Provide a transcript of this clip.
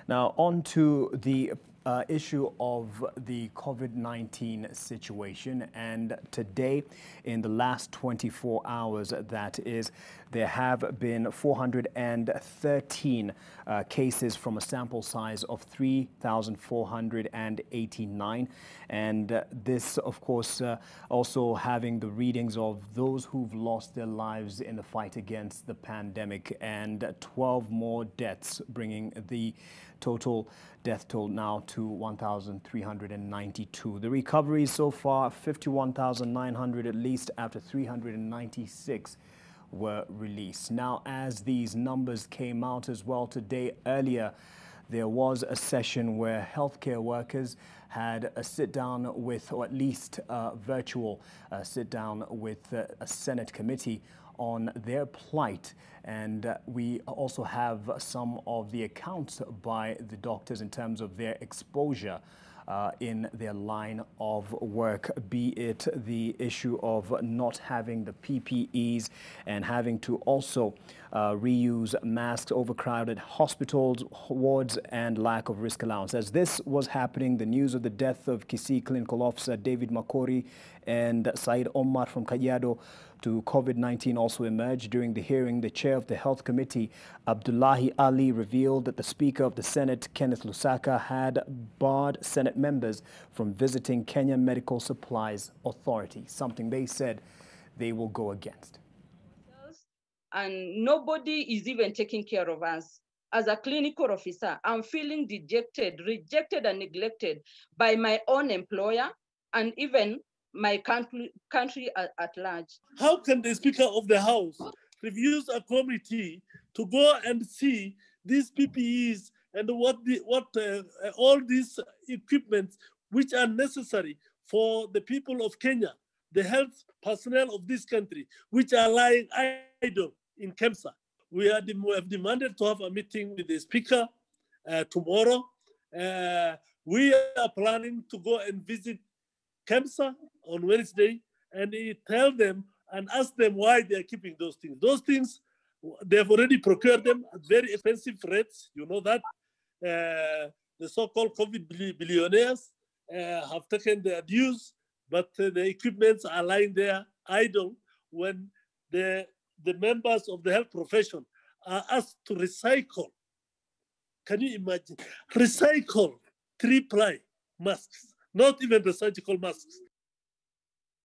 Now, on to the issue of the COVID-19 situation. And today, in the last 24 hours, that is, there have been 413 cases from a sample size of 3,489. And this, of course, also having the readings of those who've lost their lives in the fight against the pandemic, and 12 more deaths, bringing the total death toll now to 1,392. The recoveries so far, 51,900 at least, after 396 were released. Now, as these numbers came out as well today, earlier, there was a session where healthcare workers had a sit-down with, or at least a virtual sit-down with a Senate committee on their plight. And we also have some of the accounts by the doctors in terms of their exposure in their line of work, be it the issue of not having the PPEs and having to also reuse masks, overcrowded hospitals, wards, and lack of risk allowance. As this was happening, the news of the death of Kisii Clinical Officer David Makori and Said Omar from Kajiado to COVID-19 also emerged. During the hearing, the chair of the Health Committee, Abdullahi Ali, revealed that the Speaker of the Senate, Kenneth Lusaka, had barred Senate members from visiting Kenya Medical Supplies Authority, something they said they will go against. And nobody is even taking care of us. As a clinical officer, I'm feeling dejected, rejected, and neglected by my own employer and even my country at large. How can the Speaker of the House refuse a committee to go and see these PPEs and all these equipment which are necessary for the people of Kenya, the health personnel of this country, which are lying idle in KEMSA? We have demanded to have a meeting with the Speaker tomorrow. We are planning to go and visit KEMSA on Wednesday and tell them and ask them why they are keeping those things. Those things, they have already procured them at very expensive rates. You know that. The so-called COVID billionaires have taken their dues, but the equipments are lying there idle when the members of the health profession are asked to recycle. Can you imagine? Recycle 3-ply masks, not even the surgical masks.